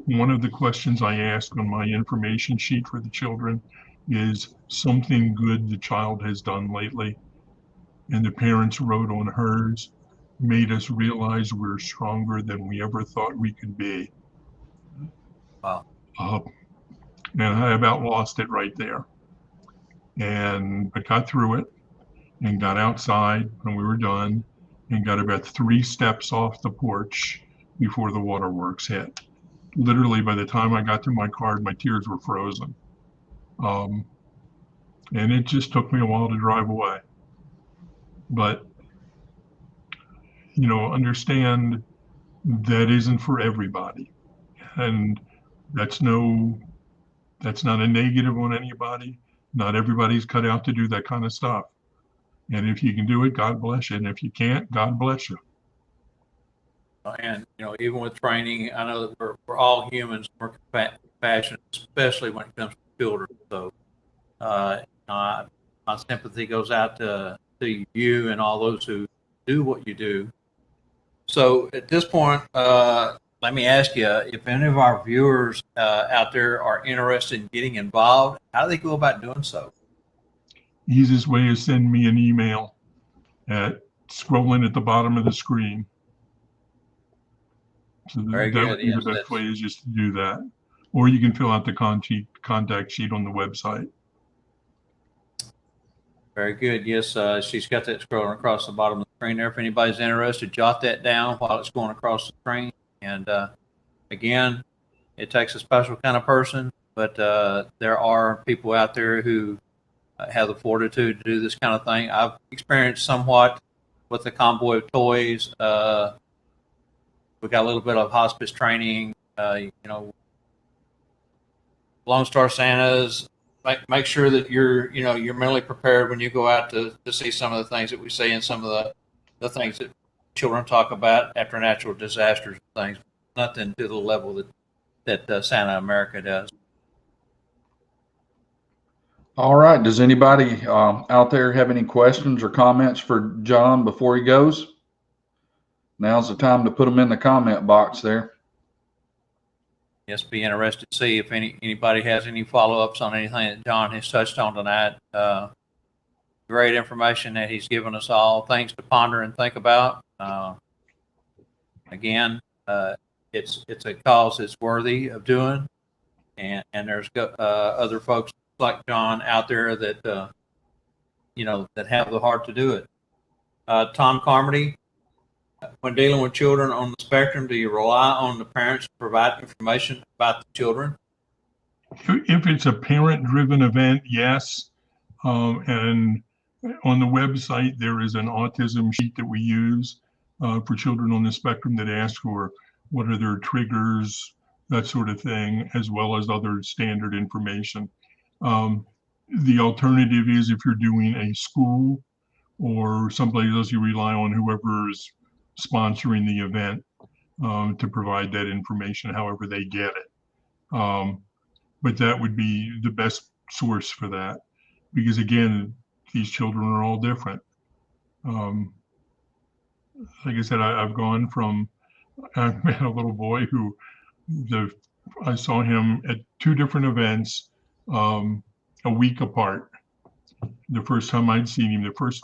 Speaker 4: one of the questions I ask on my information sheet for the children is something good the child has done lately. And the parents wrote on hers, made us realize we're stronger than we ever thought we could be.
Speaker 1: Wow.
Speaker 4: And I about lost it right there. But got through it and got outside when we were done and got about 3 steps off the porch before the waterworks hit. Literally, by the time I got to my car, my tears were frozen. And it just took me a while to drive away. But, understand that isn't for everybody. And that's not a negative on anybody. Not everybody's cut out to do that kind of stuff. And if you can do it, God bless you. And if you can't, God bless you.
Speaker 1: And even with training, I know that we're all humans. We're compassionate, especially when it comes to children. So, my sympathy goes out to you and all those who do what you do. So, at this point, let me ask you: if any of our viewers out there are interested in getting involved, how do they go about doing so?
Speaker 4: Easiest way is send me an email at scrolling at the bottom of the screen. So
Speaker 1: Very
Speaker 4: that
Speaker 1: good.
Speaker 4: would be
Speaker 1: Yes,
Speaker 4: the best way, is just to do that. Or you can fill out the contact sheet on the website.
Speaker 1: very good. Yes, she's got that scrolling across the bottom of the screen there. If anybody's interested, jot that down while it's going across the screen. And again, it takes a special kind of person, but there are people out there who have the fortitude to do this kind of thing. I've experienced somewhat with the convoy of toys. We got a little bit of hospice training. Lone Star Santas. Make sure that you're mentally prepared when you go out to see some of the things that we see and some of the things that children talk about after natural disasters and things. Nothing to the level that Santa America does.
Speaker 2: All right. Does anybody out there have any questions or comments for John before he goes? Now's the time to put them in the comment box there.
Speaker 1: Yes, be interested to see if anybody has any follow-ups on anything that John has touched on tonight. Great information that he's given us all, things to ponder and think about. again, it's a cause that's worthy of doing, and there's other folks like John out there that that have the heart to do it. Tom Carmody, when dealing with children on the spectrum, do you rely on the parents to provide information about the children?
Speaker 4: If it's a parent-driven event, yes. And on the website, there is an autism sheet that we use for children on the spectrum that asks for what are their triggers, that sort of thing, as well as other standard information. The alternative is if you're doing a school or someplace else, you rely on whoever is sponsoring the event to provide that information however they get it. But that would be the best source for that, because again, these children are all different. Like I said, I've gone from, I met a little boy who I saw him at two different events a week apart. The first time I'd seen him, the first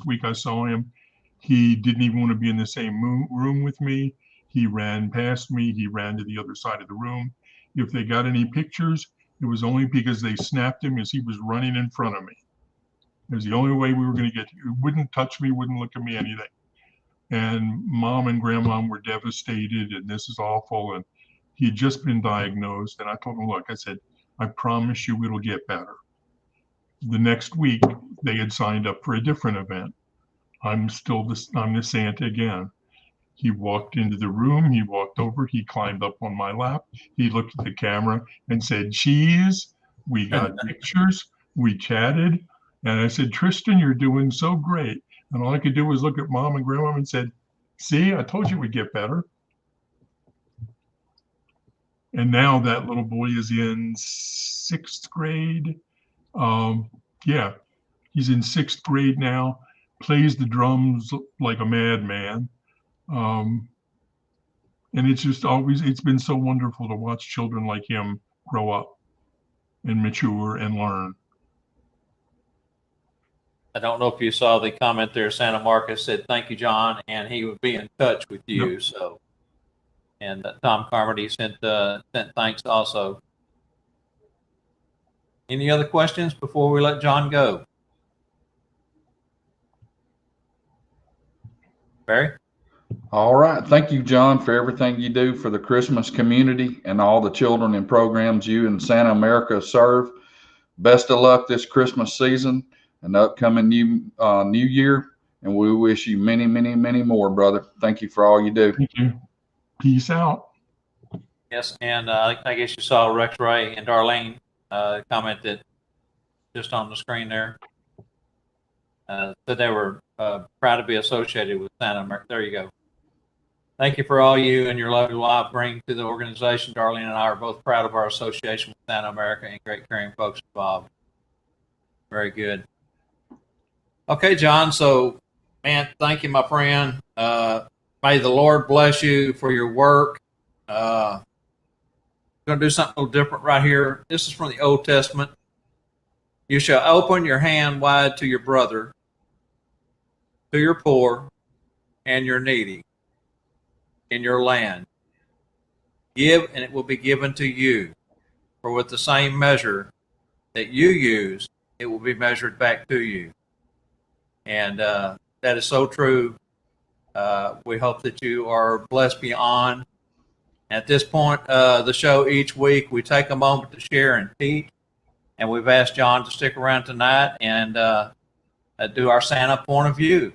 Speaker 4: week I saw him, he didn't even want to be in the same room with me. He ran past me. He ran to the other side of the room. If they got any pictures, it was only because they snapped him as he was running in front of me. It was the only way we were going to get. He wouldn't touch me, wouldn't look at me, anything. And mom and grandma were devastated, and this is awful. And he had just been diagnosed. And I told him, look, I said, I promise you it'll get better. The next week, they had signed up for a different event. I'm the Santa again. He walked into the room, he walked over, he climbed up on my lap, he looked at the camera and said, cheese. We got pictures, we chatted. And I said, Tristan, you're doing so great. And all I could do was look at mom and grandma and said, see, I told you it would get better. And now that little boy is in 6th grade. Yeah, he's in 6th grade now, plays the drums like a madman. And it's been so wonderful to watch children like him grow up and mature and learn.
Speaker 1: I don't know if you saw the comment there. Santa Marcus said, thank you, John, and he would be in touch with you. Yep. So, and Tom Carmody sent thanks also. Any other questions before we let John go? Barry?
Speaker 2: All right. Thank you, John, for everything you do for the Christmas community and all the children and programs you and Santa America serve. Best of luck this Christmas season and the upcoming new year. And we wish you many, many, many more, brother. Thank you for all you do.
Speaker 4: Thank you. Peace out.
Speaker 1: Yes. And I guess you saw Rex Ray and Darlene commented just on the screen there. That they were proud to be associated with Santa America. There you go. Thank you for all you and your lovely wife bring to the organization. Darlene and I are both proud of our association with Santa America and great caring folks involved. Very good. Okay, John. So, man, thank you, my friend. May the Lord bless you for your work. Going to do something a little different right here. This is from the Old Testament. You shall open your hand wide to your brother, to your poor and your needy in your land. Give, and it will be given to you. For with the same measure that you use, it will be measured back to you. And that is so true. We hope that you are blessed beyond. At this point, the show each week, we take a moment to share and teach. And we've asked John to stick around tonight and do our Santa point of view.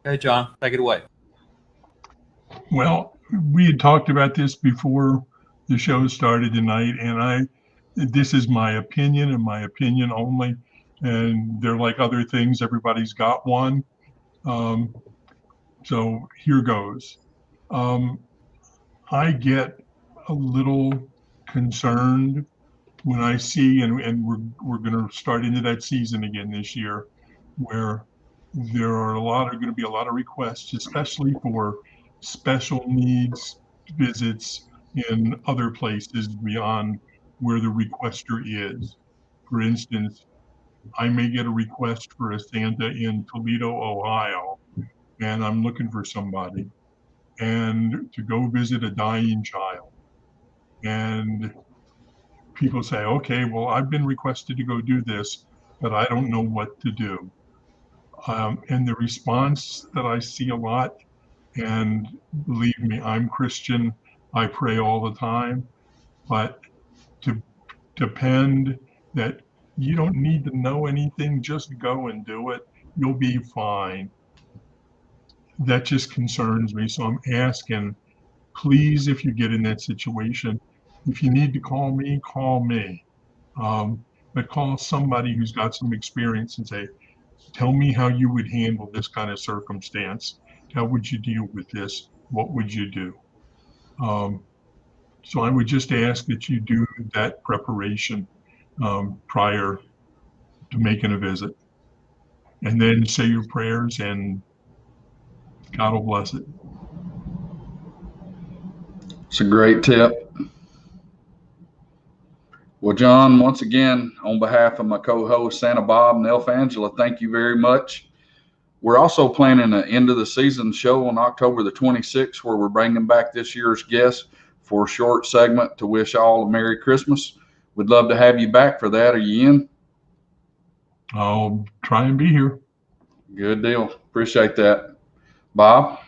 Speaker 1: Okay, John, take it away.
Speaker 4: Well, we had talked about this before the show started tonight, and this is my opinion and my opinion only. And they're like other things, everybody's got one. So here goes. I get a little concerned when I see, and we're going to start into that season again this year, where there are going to be a lot of requests, especially for special needs visits in other places beyond where the requester is. For instance, I may get a request for a Santa in Toledo, Ohio, and I'm looking for somebody and to go visit a dying child. And people say, okay, well, I've been requested to go do this, but I don't know what to do. And the response that I see a lot, and believe me, I'm Christian, I pray all the time, but to depend that you don't need to know anything, just go and do it. You'll be fine. That just concerns me. So I'm asking, please, if you get in that situation, if you need to call me, call me. But call somebody who's got some experience and say, tell me how you would handle this kind of circumstance. How would you deal with this? What would you do? So I would just ask that you do that preparation prior to making a visit. And then say your prayers and God will bless it.
Speaker 2: It's a great tip. Well, John, once again, on behalf of my co-host Santa Bob and Elf Angela, thank you very much. We're also planning an end of the season show on October the 26th, where we're bringing back this year's guest for a short segment to wish all a Merry Christmas. We'd love to have you back for that. Are you in?
Speaker 4: I'll try and be here.
Speaker 2: Good deal. Appreciate that. Bob?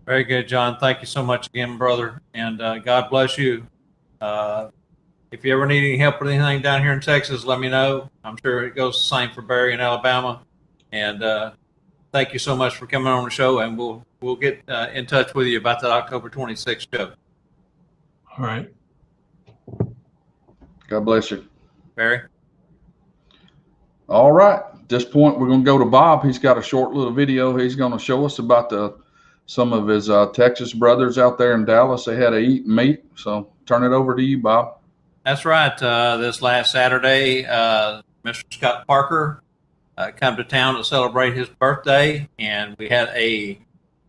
Speaker 1: Very good, John. Thank you so much again, brother. And God bless you. If you ever need any help with anything down here in Texas, let me know. I'm sure it goes the same for Barry in Alabama. And thank you so much for coming on the show. And we'll get in touch with you about that October 26th show.
Speaker 4: All right.
Speaker 2: God bless you.
Speaker 1: Barry?
Speaker 2: All right. At this point, we're going to go to Bob. He's got a short little video. He's going to show us about some of his Texas brothers out there in Dallas. They had to eat meat. So turn it over to you, Bob.
Speaker 1: That's right. This last Saturday, Mr. Scott Parker come to town to celebrate his birthday, and we had a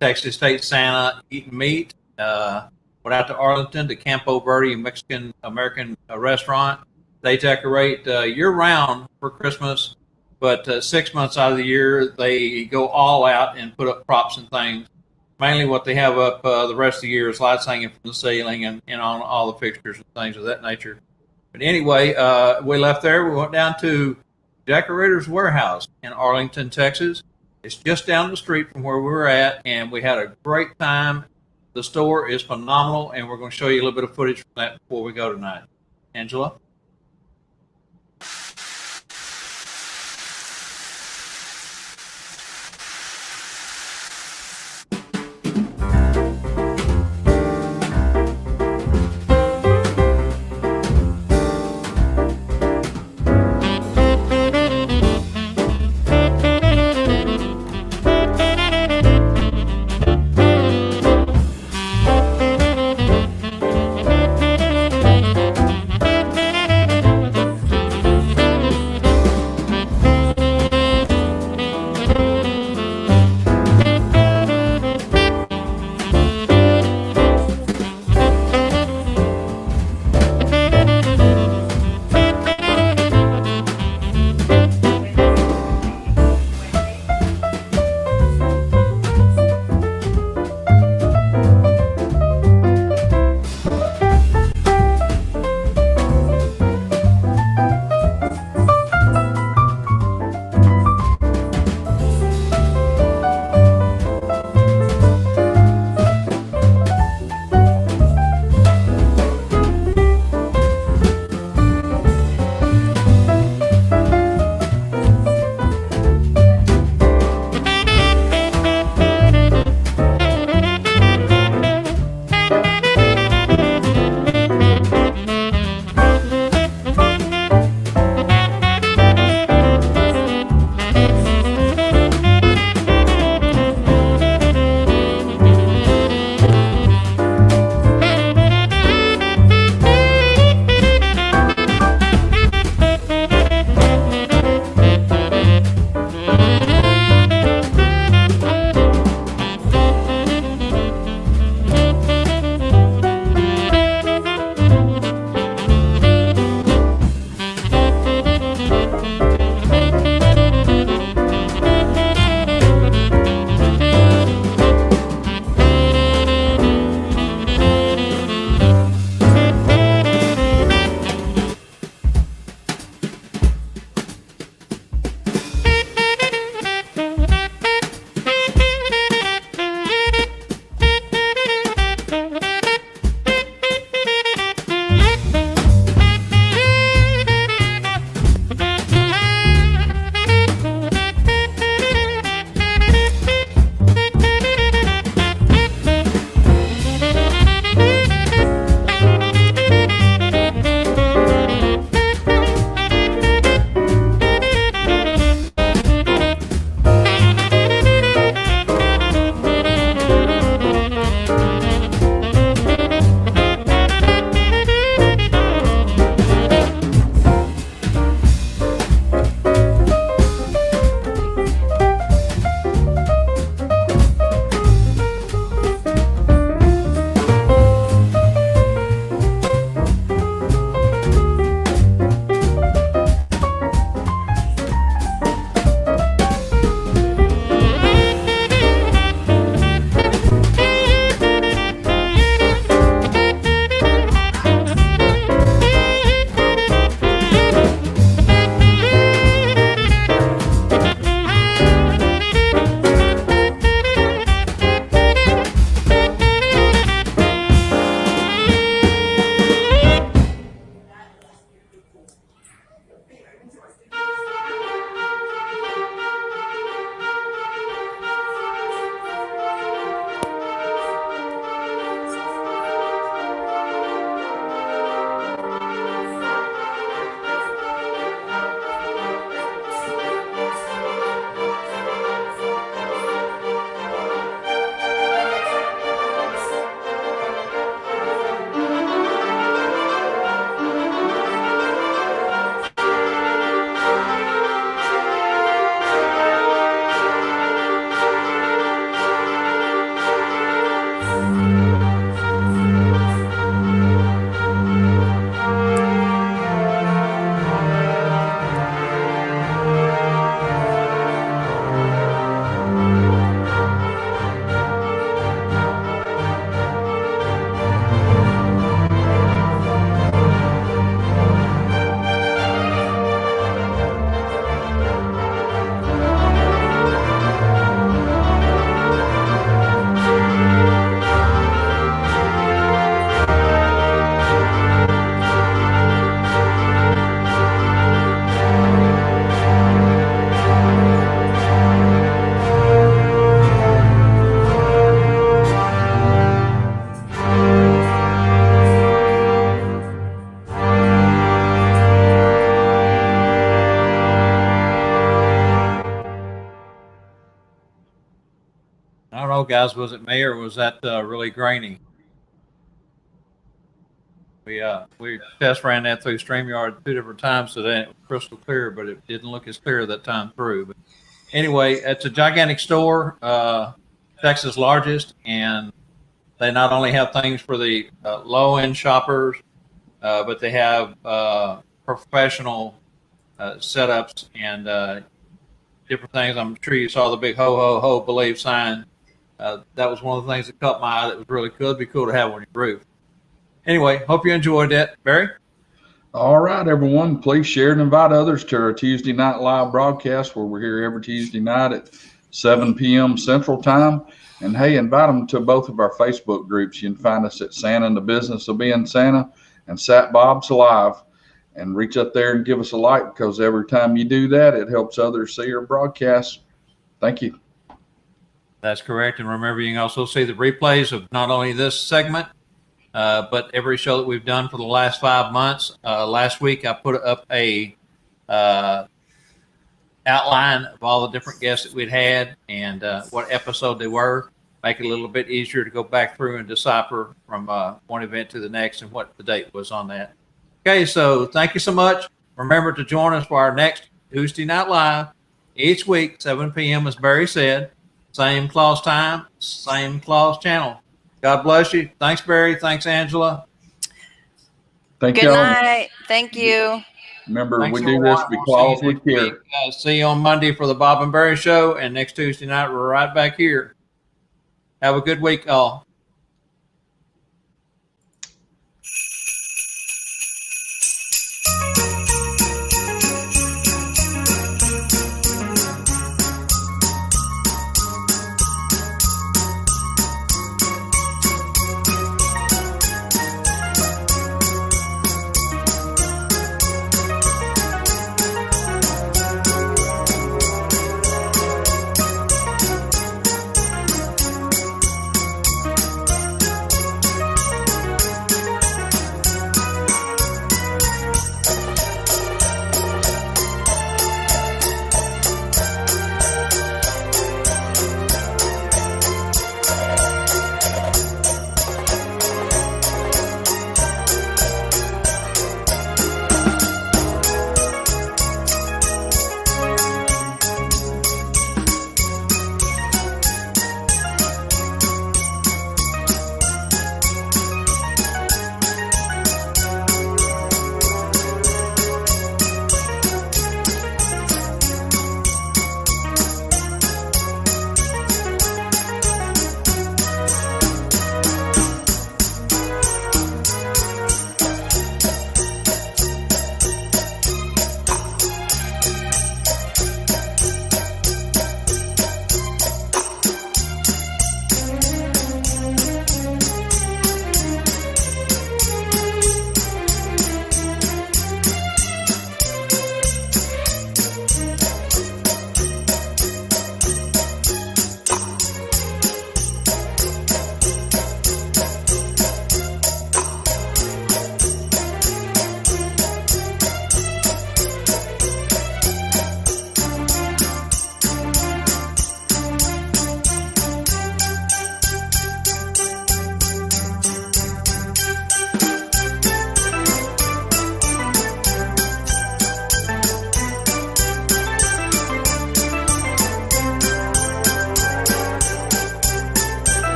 Speaker 1: Texas State Santa eating meat. Went out to Arlington to Campo Verde Mexican-American restaurant. They decorate year-round for Christmas, but 6 months out of the year, they go all out and put up props and things. Mainly what they have up the rest of the year is lights hanging from the ceiling and on all the fixtures and things of that nature. But anyway, we left there. We went down to Decorator's Warehouse in Arlington, Texas. It's just down the street from where we were at, and we had a great time. The store is phenomenal, and we're going to show you a little bit of footage from that before we go tonight. Angela? I don't know, guys. Was it me or was that really grainy? We test ran that through StreamYard 2 different times today. It was crystal clear, but it didn't look as clear that time through. But anyway, it's a gigantic store, Texas' largest, and they not only have things for the low-end shoppers, but they have professional setups and different things. I'm sure you saw the big "Ho Ho Ho Believe" sign. That was one of the things that caught my eye. That was really cool. It'd be cool to have on your roof. Anyway, hope you enjoyed that, Barry.
Speaker 2: All right, everyone, please share and invite others to our Tuesday night live broadcast where we're here every Tuesday night at 7 p.m. Central Time. And hey, invite them to both of our Facebook groups. You can find us at Santa and the Business of Being Santa and Sat Bob's Live. And reach up there and give us a like, because every time you do that, it helps others see our broadcast. Thank you.
Speaker 1: That's correct. And remember, you can also see the replays of not only this segment, but every show that we've done for the last 5 months. Last week, I put up a outline of all the different guests that we'd had and what episode they were. Make it a little bit easier to go back through and decipher from one event to the next and what the date was on that. Okay, so thank you so much. Remember to join us for our next Tuesday Night Live each week, 7 p.m., as Barry said. Same clause time, same clause channel. God bless you. Thanks, Barry. Thanks, Angela.
Speaker 2: Thank
Speaker 3: Good
Speaker 2: y'all.
Speaker 3: night. Thank you.
Speaker 2: Remember,
Speaker 1: Thanks,
Speaker 2: we do
Speaker 1: everyone.
Speaker 2: this
Speaker 1: We'll
Speaker 2: because
Speaker 1: see you
Speaker 2: we
Speaker 1: next
Speaker 2: care.
Speaker 1: week. See you on Monday for the Bob and Barry Show, and next Tuesday night we're right back here. Have a good week, all.